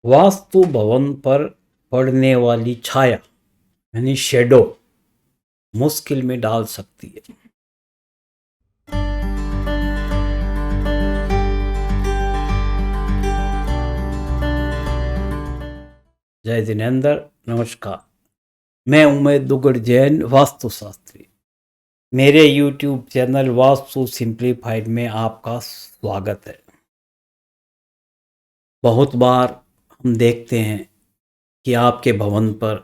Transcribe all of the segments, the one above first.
वास्तु भवन पर पड़ने वाली छाया यानी शेडो मुश्किल में डाल सकती है। जय जिनेंद्र, नमस्कार। मैं उमेद दुगड़ जैन, वास्तुशास्त्री। मेरे YouTube चैनल वास्तु सिंप्लीफाइड में आपका स्वागत है। बहुत बार हम देखते हैं कि आपके भवन पर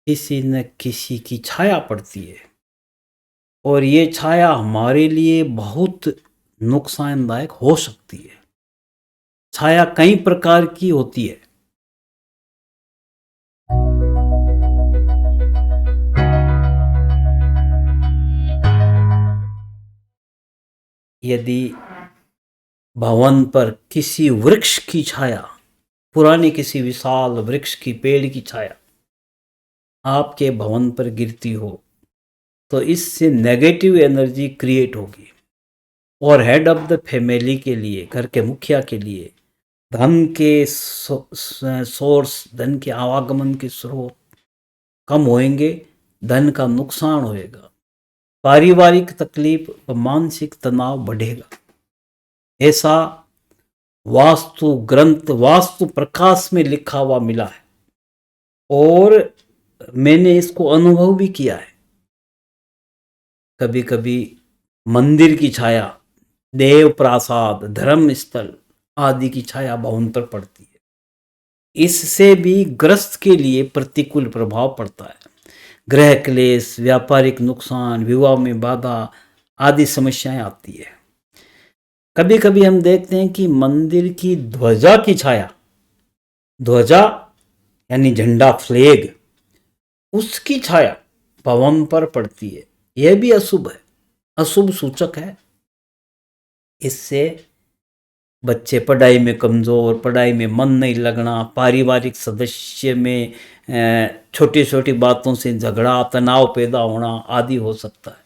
किसी न किसी की छाया पड़ती है और ये छाया हमारे लिए बहुत नुकसानदायक हो सकती है। छाया कई प्रकार की होती है। यदि भवन पर किसी वृक्ष की छाया, पुराने किसी विशाल वृक्ष की, पेड़ की छाया आपके भवन पर गिरती हो तो इससे नेगेटिव एनर्जी क्रिएट होगी और हेड ऑफ द फैमिली के लिए, घर के मुखिया के लिए धन के सोर्स, धन के आवागमन के स्रोत कम होंगे, धन का नुकसान होएगा, पारिवारिक तकलीफ और मानसिक तनाव बढ़ेगा। ऐसा वास्तु ग्रंथ, वास्तु प्रकाश में लिखा हुआ मिला है और मैंने इसको अनुभव भी किया है। कभी कभी मंदिर की छाया, देव प्रासाद, धर्म स्थल आदि की छाया भवन पर पड़ती है। इससे भी ग्रस्त के लिए प्रतिकूल प्रभाव पड़ता है। ग्रह क्लेश, व्यापारिक नुकसान, विवाह में बाधा आदि समस्याएं आती है। कभी कभी हम देखते हैं कि मंदिर की ध्वजा की छाया, ध्वजा यानी झंडा, फ्लैग, उसकी छाया भवन पर पड़ती है। यह भी अशुभ है, अशुभ सूचक है। इससे बच्चे पढ़ाई में कमज़ोर, पढ़ाई में मन नहीं लगना, पारिवारिक सदस्य में छोटी छोटी बातों से झगड़ा, तनाव पैदा होना आदि हो सकता है।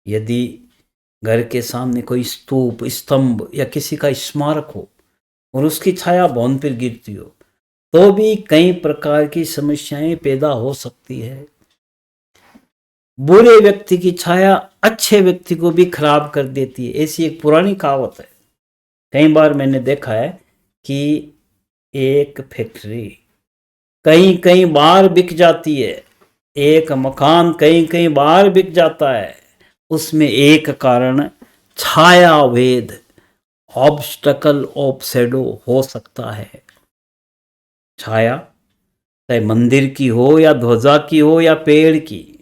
यदि घर के सामने कोई स्तूप, स्तंभ या किसी का स्मारक हो और उसकी छाया भवन पर गिरती हो तो भी कई प्रकार की समस्याएं पैदा हो सकती है। बुरे व्यक्ति की छाया अच्छे व्यक्ति को भी खराब कर देती है, ऐसी एक पुरानी कहावत है। कई बार मैंने देखा है कि एक फैक्ट्री कई कई बार बिक जाती है, एक मकान कई कई बार बिक जाता है। उसमें एक कारण छाया भेद, ऑब्स्टकल ऑफ शैडो हो सकता है। छाया चाहे मंदिर की हो या ध्वजा की हो या पेड़ की,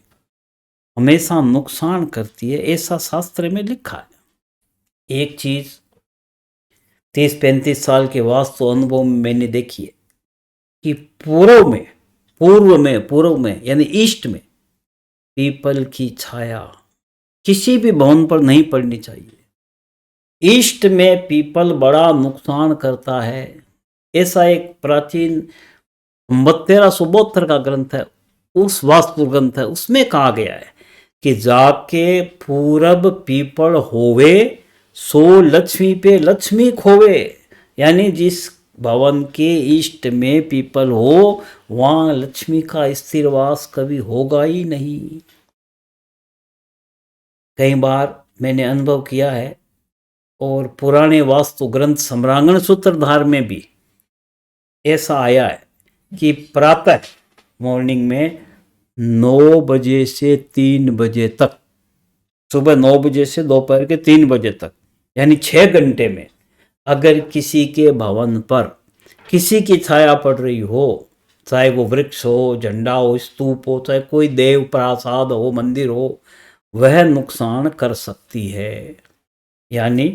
हमेशा नुकसान करती है, ऐसा शास्त्र में लिखा है। एक चीज 30-35 साल के वास्तु अनुभव में मैंने देखी है कि पूर्व में यानी ईस्ट में पीपल की छाया किसी भी भवन पर नहीं पड़नी चाहिए। ईस्ट में पीपल बड़ा नुकसान करता है। ऐसा एक प्राचीन 1372 का ग्रंथ है, उस वास्तु ग्रंथ है, उसमें कहा गया है कि जाके पूरब पीपल होवे सो लक्ष्मी पे लक्ष्मी खोवे। यानी जिस भवन के ईस्ट में पीपल हो वहां लक्ष्मी का स्थिर वास कभी होगा ही नहीं। कई बार मैंने अनुभव किया है और पुराने वास्तु ग्रंथ सम्रांगण सूत्रधार में भी ऐसा आया है कि प्रातः मॉर्निंग में 9 बजे से 3 बजे तक, सुबह 9 बजे से दोपहर के 3 बजे तक, यानी 6 घंटे में अगर किसी के भवन पर किसी की छाया पड़ रही हो, चाहे वो वृक्ष हो, झंडा हो, स्तूप हो, चाहे कोई देव प्रासाद हो, मंदिर हो, वह नुकसान कर सकती है। यानी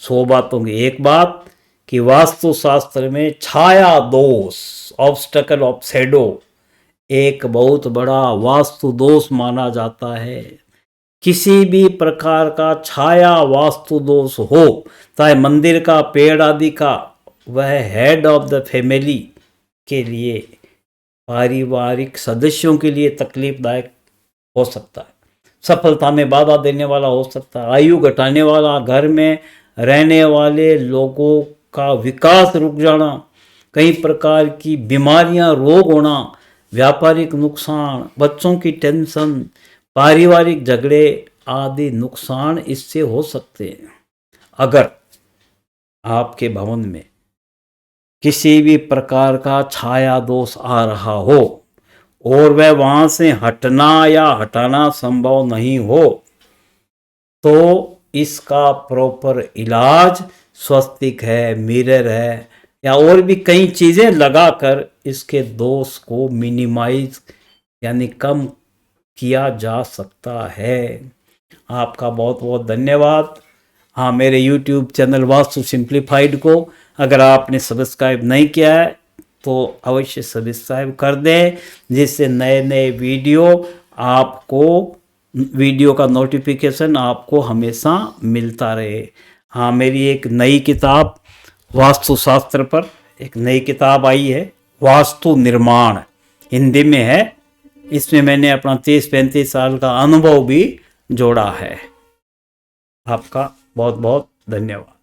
100 बातों की एक बात कि वास्तुशास्त्र में छाया दोष, ऑब्स्टकल ऑफ शैडो, एक बहुत बड़ा वास्तु दोष माना जाता है। किसी भी प्रकार का छाया वास्तु दोष हो, चाहे मंदिर का, पेड़ आदि का, वह हेड ऑफ द फैमिली के लिए, पारिवारिक सदस्यों के लिए तकलीफदायक हो सकता है, सफलता में बाधा देने वाला हो सकता है, आयु घटाने वाला, घर में रहने वाले लोगों का विकास रुक जाना, कई प्रकार की बीमारियां, रोग होना, व्यापारिक नुकसान, बच्चों की टेंशन, पारिवारिक झगड़े आदि नुकसान इससे हो सकते हैं। अगर आपके भवन में किसी भी प्रकार का छाया दोष आ रहा हो और वह वहां से हटना या हटाना संभव नहीं हो, तो इसका प्रॉपर इलाज स्वस्तिक है, मिरर है या और भी कई चीज़ें लगाकर इसके दोष को मिनिमाइज यानी कम किया जा सकता है। आपका बहुत बहुत धन्यवाद। हाँ, मेरे YouTube चैनल वास्तु सिंप्लीफाइड को अगर आपने सब्सक्राइब नहीं किया है तो अवश्य सब्सक्राइब कर दें, जिससे नए नए वीडियो का नोटिफिकेशन आपको हमेशा मिलता रहे। हाँ, मेरी एक नई किताब वास्तुशास्त्र पर एक नई किताब आई है, वास्तु निर्माण, हिंदी में है। इसमें मैंने अपना 30-35 साल का अनुभव भी जोड़ा है। आपका बहुत बहुत धन्यवाद।